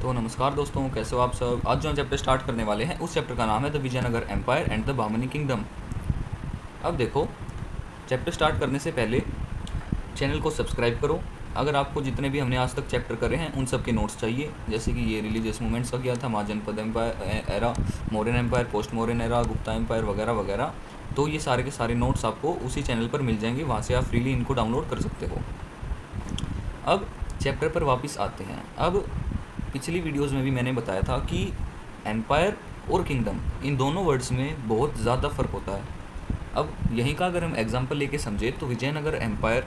तो नमस्कार दोस्तों, कैसे हो आप सब। आज जो हम चैप्टर स्टार्ट करने वाले हैं उस चैप्टर का नाम है the Vijayanagar empire and the Bahmani kingdom. अब देखो, चैप्टर स्टार्ट करने से पहले चैनल को सब्सक्राइब करो। अगर आपको जितने भी हमने आज तक चैप्टर करे हैं उन सब के नोट्स चाहिए, जैसे कि ये रिलीजियस मूवमेंट्स का किया था, Mahajanapada empire era, Mauryan empire, post Mauryan era, Gupta empire वगैरह वगैरह, तो ये सारे के सारे नोट्स आपको उसी चैनल पर मिल जाएंगे, वहाँ से आप फ्रीली इनको डाउनलोड कर सकते हो। अब चैप्टर पर वापस आते हैं। अब पिछली वीडियोस में भी मैंने बताया था कि एम्पायर और किंगडम इन दोनों वर्ड्स में बहुत ज़्यादा फ़र्क होता है। अब यहीं का अगर हम एग्जांपल लेके समझे तो विजयनगर एम्पायर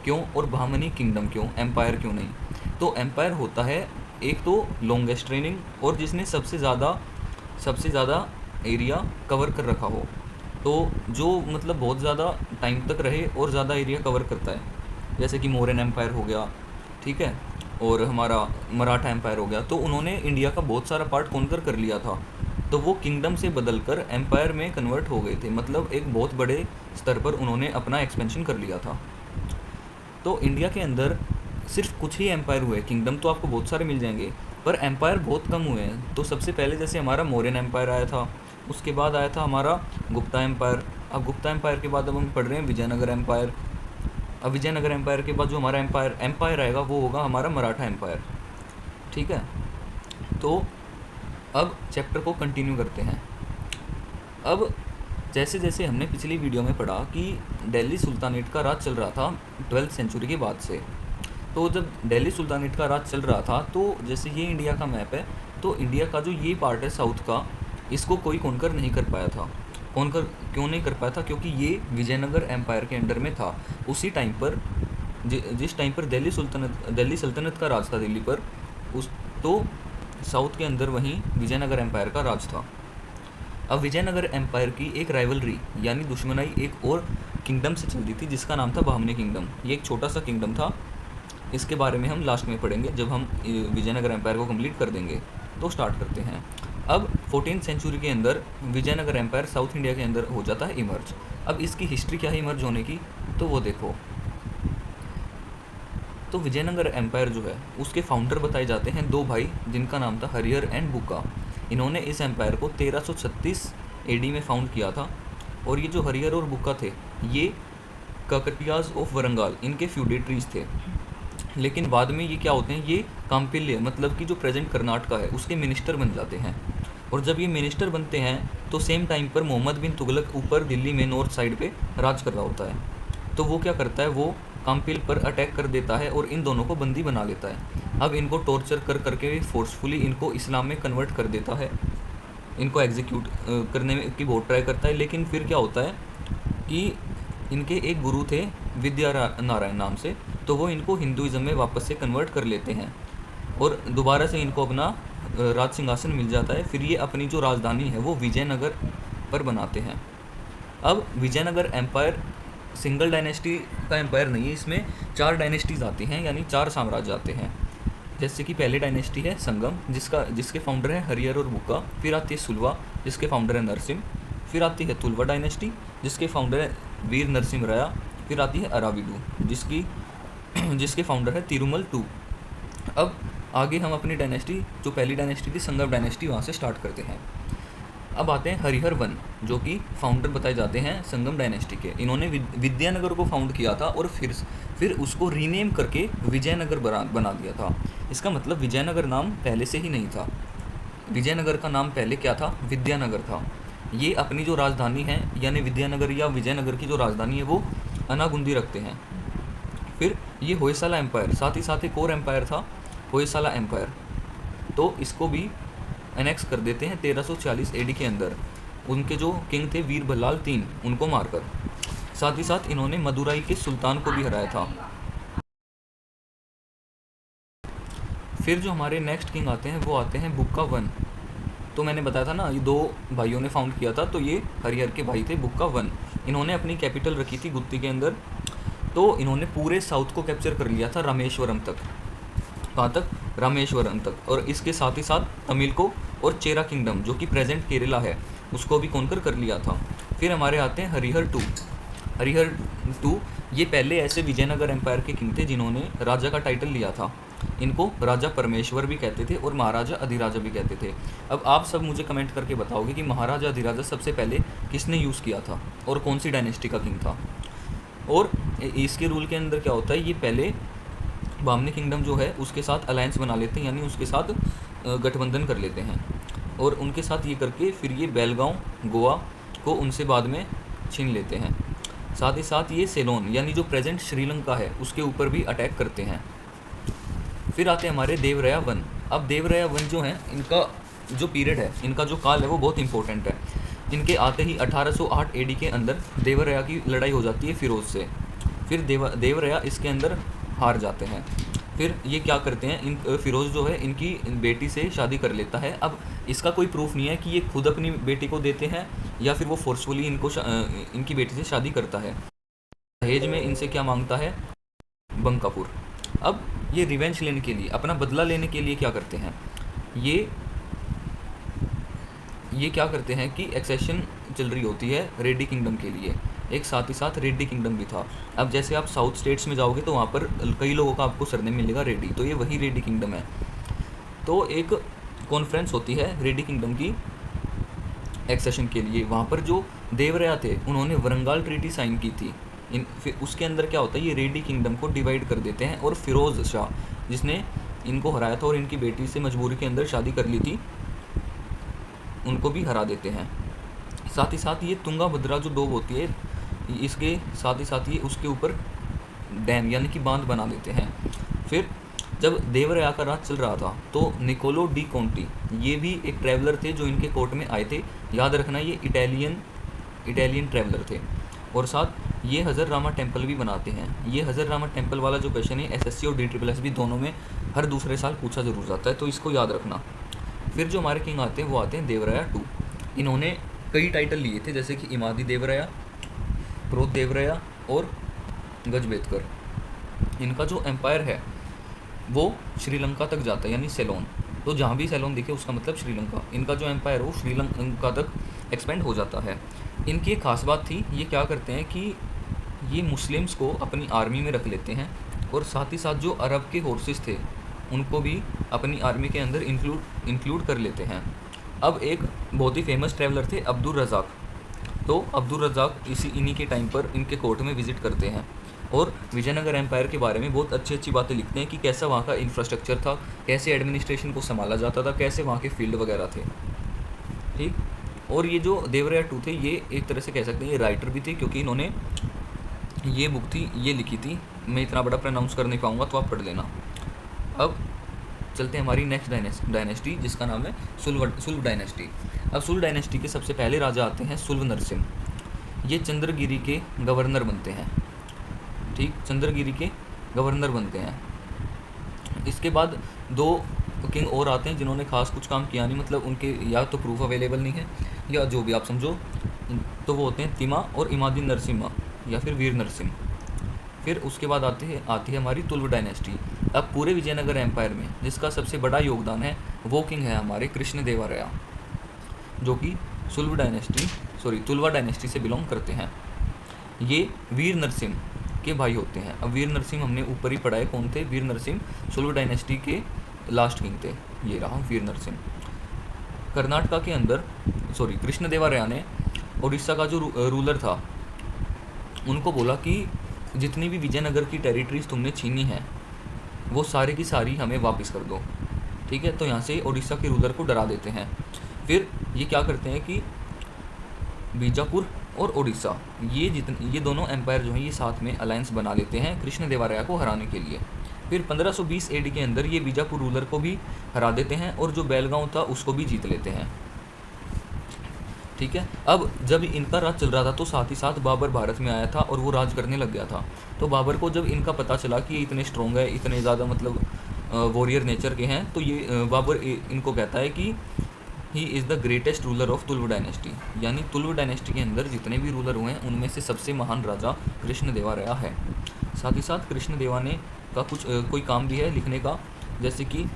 क्यों और बहमनी किंगडम क्यों, एम्पायर क्यों नहीं। तो एम्पायर होता है एक तो लॉन्गेस्ट रेनिंग और जिसने सबसे ज़्यादा एरिया कवर कर रखा हो, तो जो मतलब बहुत ज़्यादा टाइम तक रहे और ज़्यादा एरिया कवर करता है, जैसे कि मौर्यन एम्पायर हो गया, ठीक है, और हमारा मराठा एम्पायर हो गया। तो उन्होंने इंडिया का बहुत सारा पार्ट कॉन्कर कर लिया था, तो वो किंगडम से बदलकर एम्पायर में कन्वर्ट हो गए थे, मतलब एक बहुत बड़े स्तर पर उन्होंने अपना एक्सपेंशन कर लिया था। तो इंडिया के अंदर सिर्फ कुछ ही एम्पायर हुए, किंगडम तो आपको बहुत सारे मिल जाएंगे पर एम्पायर बहुत कम हुए हैं। तो सबसे पहले जैसे हमारा मौर्यन एम्पायर आया था, उसके बाद आया था हमारा गुप्ता एम्पायर। अब गुप्ता एम्पायर के बाद अब हम पढ़ रहे हैं विजयनगर एम्पायर। अब विजयनगर एम्पायर के बाद जो हमारा एम्पायर आएगा वो होगा हमारा मराठा एम्पायर, ठीक है। तो अब चैप्टर को कंटिन्यू करते हैं। अब जैसे जैसे हमने पिछली वीडियो में पढ़ा कि दिल्ली सुल्तानेट का राज चल रहा था 12th सेंचुरी के बाद से। तो जब दिल्ली सुल्तानेट का राज चल रहा था तो जैसे ये इंडिया का मैप है, तो इंडिया का जो ये पार्ट है साउथ का, इसको कोई कॉन्कर नहीं कर पाया था। कॉन्कर क्यों नहीं कर पाया था? क्योंकि ये विजयनगर एम्पायर के अंडर में था। उसी टाइम पर जिस टाइम पर दिल्ली सल्तनत का राज था दिल्ली पर, उस तो साउथ के अंदर वहीं विजयनगर एम्पायर का राज था। अब विजयनगर एम्पायर की एक राइवलरी यानी दुश्मनाई एक और किंगडम से चल रही थी जिसका नाम था बहमनी किंगडम। ये एक छोटा सा किंगडम था, इसके बारे में हम लास्ट में पढ़ेंगे जब हम विजयनगर एम्पायर को कंप्लीट कर देंगे। तो स्टार्ट करते हैं। अब 14th सेंचुरी के अंदर विजयनगर एम्पायर साउथ इंडिया के अंदर हो जाता है इमर्ज। अब इसकी हिस्ट्री क्या है इमर्ज होने की, तो वो देखो। तो विजयनगर एम्पायर जो है उसके फाउंडर बताए जाते हैं दो भाई, जिनका नाम था हरिहर एंड बुक्का। इन्होंने इस एम्पायर को 1336 एडी में फाउंड किया था। और ये जो हरिहर और बुक्का थे, ये काकटियाज ऑफ वरंगाल इनके फ्यूडेटरीज थे। लेकिन बाद में ये क्या होते हैं, ये काम्पिल्य मतलब कि जो प्रेजेंट कर्नाटका है उसके मिनिस्टर बन जाते हैं। और जब ये मिनिस्टर बनते हैं तो सेम टाइम पर मोहम्मद बिन तुगलक ऊपर दिल्ली में नॉर्थ साइड पे राज कर रहा होता है। तो वो क्या करता है, वो काम्पिल पर अटैक कर देता है और इन दोनों को बंदी बना लेता है। अब इनको टॉर्चर कर करके फोर्सफुली इनको इस्लाम में कन्वर्ट कर देता है। इनको एग्जीक्यूट करने में की बहुत ट्राई करता है, लेकिन फिर क्या होता है कि इनके एक गुरु थे विद्या नारायण नाम से, तो वो इनको हिंदुइज्म में वापस से कन्वर्ट कर लेते हैं और दोबारा से इनको अपना राज सिंहासन मिल जाता है। फिर ये अपनी जो राजधानी है वो विजयनगर पर बनाते हैं। अब विजयनगर एम्पायर सिंगल डायनेस्टी का एम्पायर नहीं है, इसमें 4 डायनेस्टीज आती हैं, यानी 4 साम्राज्य आते हैं। जैसे कि पहली डायनेस्टी है संगम, जिसके फाउंडर है हरिहर और बुक्का। फिर आती है सुलवा, जिसके फाउंडर है नरसिम्ह। फिर आती है तुलवा डायनेस्टी, जिसके फाउंडर है वीर नरसिम्ह राया। फिर आती है अराविडू, जिसके फाउंडर है तिरुमल टू। अब आगे हम अपनी डायनेस्टी, जो पहली डायनेस्टी थी संगम डायनेस्टी, वहाँ से स्टार्ट करते हैं। अब आते हैं हरिहर वन, जो कि फाउंडर बताए जाते हैं संगम डायनेस्टी के। इन्होंने विद्यानगर को फाउंड किया था और फिर उसको रीनेम करके विजयनगर बना दिया था। इसका मतलब विजयनगर नाम पहले से ही नहीं था। विजयनगर का नाम पहले क्या था, विद्यानगर था। ये अपनी जो राजधानी है यानी विद्यानगर या विजयनगर की जो राजधानी है वो अनागुंदी रखते हैं। फिर ये होयसाला एम्पायर, साथ एक और एम्पायर था होयसाला एम्पायर, तो इसको भी एनेक्स कर देते हैं 1340 एडी के अंदर। उनके जो किंग थे वीर बल्लाल 3, उनको मारकर। साथ ही साथ इन्होंने मदुराई के सुल्तान को भी हराया था। फिर जो हमारे नेक्स्ट किंग आते हैं वो आते हैं बुक्का 1। तो मैंने बताया था ना, ये 2 भाइयों ने फाउंड किया था, तो ये हरिहर के भाई थे बुक्का 1। इन्होंने अपनी कैपिटल रखी थी गुत्ती के अंदर। तो इन्होंने पूरे साउथ को कैप्चर कर लिया था रामेश्वरम तक। कहाँ तक? रामेश्वरम तक। और इसके साथ ही साथ तमिल को और चेरा किंगडम, जो कि प्रेजेंट केरला है, उसको भी कॉन्कर कर लिया था। फिर हमारे आते हैं हरिहर 2। हरिहर 2 ये पहले ऐसे विजयनगर एम्पायर के किंग थे जिन्होंने राजा का टाइटल लिया था। इनको राजा परमेश्वर भी कहते थे और महाराजा अधिराजा भी कहते थे। अब आप सब मुझे कमेंट करके बताओगे कि महाराजा अधिराजा सबसे पहले किसने यूज़ किया था और कौन सी डायनेस्टी का किंग था। और इसके रूल के अंदर क्या होता है, ये पहले बामनी किंगडम जो है उसके साथ अलायंस बना लेते हैं, यानी उसके साथ गठबंधन कर लेते हैं, और उनके साथ ये करके फिर ये बेलगांव गोवा को उनसे बाद में छीन लेते हैं। साथ ही साथ ये सेलोन यानी जो प्रेजेंट श्रीलंका है उसके ऊपर भी अटैक करते हैं। फिर आते हैं हमारे देवराया वन। अब देवराया वन जो है, इनका जो पीरियड है, इनका जो काल है वो बहुत इंपॉर्टेंट है। इनके आते ही 1808 एडी के अंदर देवराया की लड़ाई हो जाती है फिरोज से। फिर देवराया इसके अंदर हार जाते हैं। फिर ये क्या करते हैं, इन फिरोज़ जो है इनकी बेटी से शादी कर लेता है। अब इसका कोई प्रूफ नहीं है कि ये खुद अपनी बेटी को देते हैं या फिर वो फोर्सफुली इनकी बेटी से शादी करता है। दहेज में इनसे क्या मांगता है, बंकापुर। अब ये रिवेंज लेने के लिए, अपना बदला लेने के लिए क्या करते हैं, ये क्या करते हैं कि एक्सेशन चल रही होती है रेड्डी किंगडम के लिए, एक साथ ही साथ रेड्डी किंगडम भी था। अब जैसे आप साउथ स्टेट्स में जाओगे तो वहाँ पर कई लोगों का आपको सरनेम मिलेगा रेड्डी, तो ये वही रेड्डी किंगडम है। तो एक कॉन्फ्रेंस होती है रेड्डी किंगडम की एक्सेशन के लिए, वहाँ पर जो देवराया थे उन्होंने वरंगाल ट्रीटी साइन की थी। फिर उसके अंदर क्या होता है, ये रेड्डी किंगडम को डिवाइड कर देते हैं और फिरोज़ शाह जिसने इनको हराया था और इनकी बेटी से मजबूरी के अंदर शादी कर ली थी, उनको भी हरा देते हैं। साथ ही साथ ये तुंगा भद्रा जो डोब होती है, इसके साथ ही साथ ये उसके ऊपर डैम यानी कि बांध बना देते हैं। फिर जब देवराया का राज चल रहा था तो निकोलो डी कोंटी ये भी एक ट्रैवलर थे जो इनके कोर्ट में आए थे। याद रखना ये इटालियन ट्रैवलर थे। और साथ ये हज़र रामा टेम्पल भी बनाते हैं। ये हज़र रामा टेम्पल वाला जो क्वेश्चन है एसएससी और DSSS भी दोनों में हर दूसरे साल पूछा ज़रूर जाता है, तो इसको याद रखना। फिर जो हमारे किंग आते हैं वो आते हैं देवराया टू। इन्होंने कई टाइटल लिए थे जैसे कि इमादी देवराया, क्रोध देवराया और गजबेतकर। इनका जो एम्पायर है वो श्रीलंका तक जाता है, यानी सेलोन। तो जहाँ भी सेलोन दिखे उसका मतलब श्रीलंका। इनका जो एम्पायर है वो श्रीलंका तक एक्सपेंड हो जाता है। इनकी एक खास बात थी, ये क्या करते हैं कि ये मुस्लिम्स को अपनी आर्मी में रख लेते हैं और साथ ही साथ जो अरब के होर्सेस थे उनको भी अपनी आर्मी के अंदर इंक्लूड कर लेते हैं। अब एक बहुत ही फेमस ट्रैवलर थे अब्दुल रज़ाक। तो अब्दुल रज़ाक इन्हीं के टाइम पर इनके कोर्ट में विज़िट करते हैं और विजयनगर एम्पायर के बारे में बहुत अच्छी बातें लिखते हैं कि कैसा वहाँ का इंफ्रास्ट्रक्चर था, कैसे एडमिनिस्ट्रेशन को संभाला जाता था, कैसे वहाँ के फील्ड वगैरह थे। ठीक। और ये जो देवराया टू थे ये एक तरह से कह सकते हैं ये राइटर भी थे, क्योंकि इन्होंने ये बुक थी ये लिखी थी। मैं इतना बड़ा प्रोनाउंस कर नहीं पाऊँगा तो आप पढ़ लेना। अब चलते हैं हमारी नेक्स्ट डायनेस्टी जिसका नाम है सुल्व डायनेस्टी। अब सुल्व डायनेस्टी के सबसे पहले राजा आते हैं सुल्व नरसिम्ह। ये चंद्रगिरी के गवर्नर बनते हैं। ठीक, चंद्रगिरी के गवर्नर बनते हैं। इसके बाद दो किंग और आते हैं जिन्होंने खास कुछ काम किया नहीं, मतलब उनके या तो प्रूफ अवेलेबल नहीं है या जो भी आप समझो, तो वो होते हैं तिमा और इमादी नरसिम्हा या फिर वीर नरसिम्ह। फिर उसके बाद आती है हमारी तुल्व डायनेस्टी। अब पूरे विजयनगर एम्पायर में जिसका सबसे बड़ा योगदान है वो किंग है हमारे कृष्ण देवराया, जो कि तुलवा डायनेस्टी से बिलोंग करते हैं। ये वीर नरसिम्ह के भाई होते हैं। अब वीर नरसिम्ह हमने ऊपर ही पढ़ा है कौन थे, वीर नरसिम्ह सुल्व डायनेस्टी के लास्ट किंग थे। ये रहा वीर नरसिम्ह। कर्नाटका के अंदर कृष्ण देवराया ने उड़ीसा का जो रूलर था उनको बोला कि जितनी भी विजयनगर की टेरिटरीज तुमने छीनी है वो सारी की सारी हमें वापस कर दो। ठीक है, तो यहाँ से उड़ीसा के रूलर को डरा देते हैं। फिर ये क्या करते हैं कि बीजापुर और उड़ीसा ये दोनों एम्पायर जो हैं ये साथ में अलायंस बना लेते हैं कृष्ण देवराया को हराने के लिए। फिर 1520 AD के अंदर ये बीजापुर रूलर को भी हरा देते हैं और जो बेलगांव था उसको भी जीत लेते हैं। ठीक है। अब जब इनका राज चल रहा था तो साथ ही साथ बाबर भारत में आया था और वो राज करने लग गया था। तो बाबर को जब इनका पता चला कि ये इतने स्ट्रॉन्ग है, इतने ज़्यादा मतलब वॉरियर नेचर के हैं, तो ये बाबर इनको कहता है कि he is the greatest ruler of Tuluva dynasty, यानी तुल्व डायनेस्टी के अंदर जितने भी रूलर हुए हैं उनमें से सबसे महान राजा कृष्ण देवराया है। साथ ही साथ कृष्ण देवाने का कोई काम भी है लिखने का, जैसे कि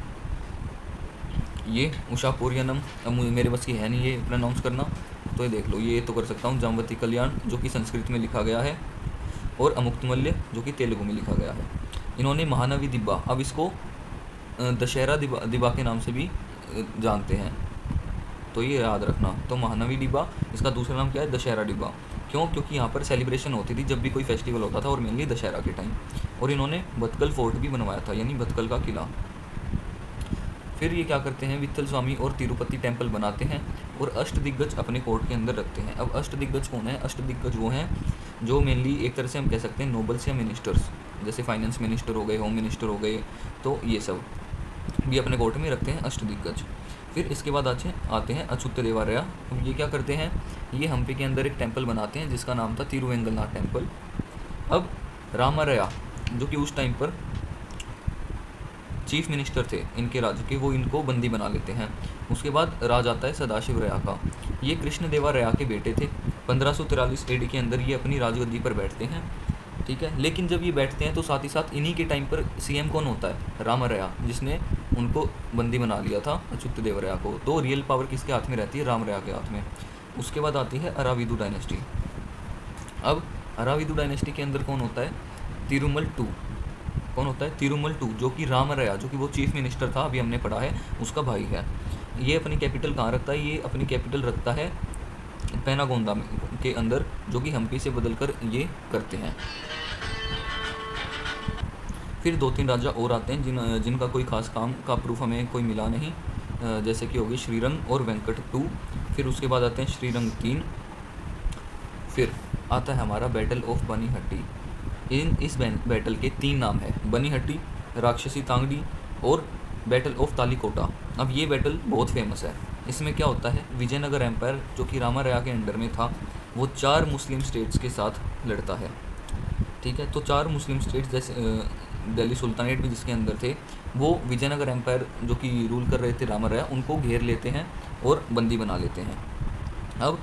ये उषापूर्यनम, अब मेरे बस की है नहीं ये प्रोनाउंस करना, तो ये देख लो, ये तो कर सकता हूँ, जामवती कल्याण जो कि संस्कृत में लिखा गया है, और अमुक्तमल्य जो कि तेलुगु में लिखा गया है। इन्होंने महानवी दिब्बा, अब इसको दशहरा दिबा के नाम से भी जानते हैं, तो ये याद रखना। तो महानवी डिब्बा, इसका दूसरा नाम क्या है, दशहरा डिब्बा। क्यों? क्योंकि यहाँ पर सेलिब्रेशन होती थी जब भी कोई फेस्टिवल होता था, और मेनली दशहरा के टाइम। और इन्होंने भतकल फोर्ट भी बनवाया था, यानी भतकल का किला। फिर ये क्या करते हैं, वित्तल स्वामी और तिरुपति टेम्पल बनाते हैं और अष्टदिग्गज अपने कोर्ट के अंदर रखते हैं। अब अष्टदिग्गज कौन है? अष्टदिग्गज वो हैं जो मेनली एक तरह से हम कह सकते हैं नोबल्स या मिनिस्टर्स, जैसे फाइनेंस मिनिस्टर हो गए, होम मिनिस्टर हो गए, तो ये सब भी अपने कोर्ट में रखते हैं अष्टदिग्गज। फिर इसके बाद आते हैं अच्युत देवारया। अब ये क्या करते हैं, ये हम्पी के अंदर एक टेम्पल बनाते हैं जिसका नाम था तिरुवेंगलनाथ टेम्पल। अब रामरया जो कि उस टाइम पर चीफ मिनिस्टर थे इनके राज्य के, वो इनको बंदी बना लेते हैं। उसके बाद राज आता है सदाशिव रया का। ये कृष्ण देवा रया के बेटे थे। 1543 AD के अंदर ये अपनी राजगद्दी पर बैठते हैं, ठीक है। लेकिन जब ये बैठते हैं तो साथ ही साथ इन्हीं के टाइम पर CM कौन होता है? रामरया, जिसने उनको बंदी बना लिया था अच्युत देवरया को। तो रियल पावर किसके हाथ में रहती है? रामरया के हाथ में। उसके बाद आती है अराविदु डायनेस्टी। अब अराविदु डायनेस्टी के अंदर कौन होता है? तिरुमल II। कौन होता है? तिरुमल II, जो कि रामरया, जो कि वो चीफ मिनिस्टर था, अभी हमने पढ़ा है, उसका भाई है। ये अपनी कैपिटल कहाँ रखता है? ये अपनी कैपिटल रखता है पेनागोंदा के अंदर, जो कि हम्पी से बदलकर ये करते हैं। फिर 2-3 राजा और आते हैं जिनका कोई खास काम का प्रूफ हमें कोई मिला नहीं, जैसे कि होगी श्रीरंग और वेंकट II। फिर उसके बाद आते हैं श्रीरंग III। फिर आता है हमारा बैटल ऑफ बनीहट्टी। इस बैटल के 3 नाम है, बनीहट्टी, राक्षसी तांगड़ी और बैटल ऑफ तालीकोटा। अब ये बैटल बहुत फेमस है। इसमें क्या होता है, विजयनगर एम्पायर जो कि रामरया के अंडर में था, वो 4 मुस्लिम स्टेट्स के साथ लड़ता है, ठीक है। तो 4 मुस्लिम स्टेट्स, जैसे दिल्ली सुल्तानेट भी जिसके अंदर थे, वो विजयनगर एम्पायर जो कि रूल कर रहे थे रामरया, उनको घेर लेते हैं और बंदी बना लेते हैं। अब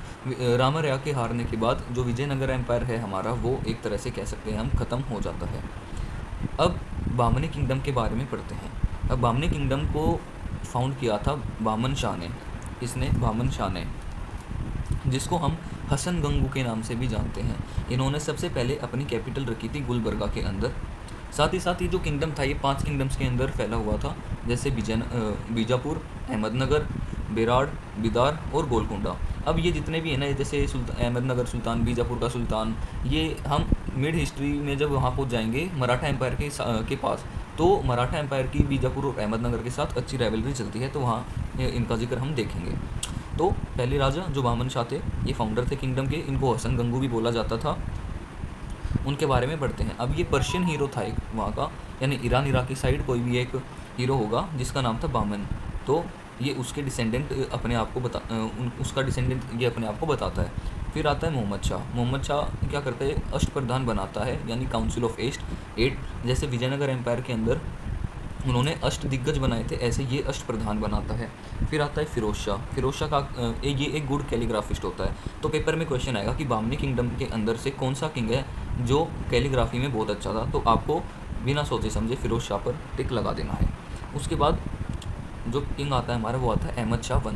रामरया के हारने के बाद जो विजयनगर एम्पायर है हमारा, वो एक तरह से कह सकते हैं हम ख़त्म हो जाता है। अब बामनी किंगडम के बारे में पढ़ते हैं। अब बामनी किंगडम को फाउंड किया था बामन शाह ने। इसने बामन शाह ने, जिसको हम हसन गंगू के नाम से भी जानते हैं। इन्होंने सबसे पहले अपनी कैपिटल रखी थी गुलबर्गा के अंदर। साथ ही साथ ये जो किंगडम था, ये 5 किंगडम्स के अंदर फैला हुआ था, जैसे बीजापुर, अहमदनगर, बेराड़, बिदार और गोलकुंडा। अब ये जितने भी हैं ना, जैसे अहमदनगर सुल्तान, बीजापुर का सुल्तान, ये हम मिड हिस्ट्री में जब वहाँ पहुँच जाएंगे मराठा एम्पायर के पास, तो मराठा एम्पायर की बीजापुर और अहमदनगर के साथ अच्छी राइवलरी चलती है, तो वहाँ इनका जिक्र हम देखेंगे। तो पहले राजा जो बामन शाह थे, ये फाउंडर थे किंगडम के, इनको हसन गंगू भी बोला जाता था। उनके बारे में पढ़ते हैं। अब ये पर्शियन हीरो था एक वहाँ का, यानी ईरान इराक की साइड कोई भी एक हीरो होगा जिसका नाम था बामन, तो ये उसके डिसेंडेंट अपने आप को उसका डिसेंडेंट ये अपने आप को बताता है। फिर आता है मोहम्मद शाह। मोहम्मद शाह क्या करता है, अष्टप्रधान बनाता है, यानी काउंसिल ऑफ 8। जैसे विजयनगर एम्पायर के अंदर उन्होंने अष्टदिग्गज बनाए थे, ऐसे ये अष्टप्रधान बनाता है। फिर आता है फिरोज शाह। फिरोज शाह का ये एक गुड कैलीग्राफिस्ट होता है। तो पेपर में क्वेश्चन आएगा कि बामनी किंगडम के अंदर से कौन सा किंग है जो कैलीग्राफी में बहुत अच्छा था, तो आपको बिना सोचे समझे फिरोज शाह पर टिक लगा देना है। उसके बाद जो किंग आता है हमारा, वो आता है अहमद शाह I।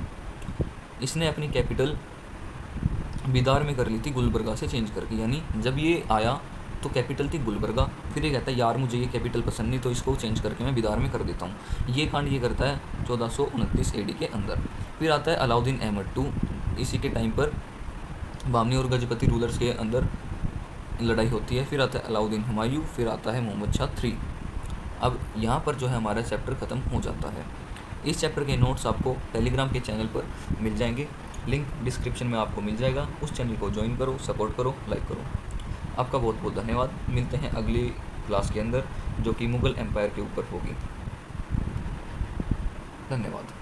इसने अपनी कैपिटल बिदार में कर ली थी, गुलबर्गा से चेंज करके, यानी जब ये आया तो कैपिटल थी गुलबर्गा। फिर ये कहता है यार मुझे ये कैपिटल पसंद नहीं, तो इसको चेंज करके मैं बिदार में कर देता हूँ। ये कांड ये करता है 1429 AD के अंदर। फिर आता है अलाउद्दीन अहमद II। इसी के टाइम पर बामनी और गजपति रूलर्स के अंदर लड़ाई होती है। फिर आता है अलाउद्दीन हुमायूं। फिर आता है मोहम्मद शाह III। अब यहाँ पर जो है हमारा चैप्टर ख़त्म हो जाता है। इस चैप्टर के नोट्स आपको टेलीग्राम के चैनल पर मिल जाएंगे, लिंक डिस्क्रिप्शन में आपको मिल जाएगा। उस चैनल को ज्वाइन करो, सपोर्ट करो, लाइक करो। आपका बहुत बहुत धन्यवाद। मिलते हैं अगली क्लास के अंदर, जो कि मुग़ल एम्पायर के ऊपर होगी। धन्यवाद।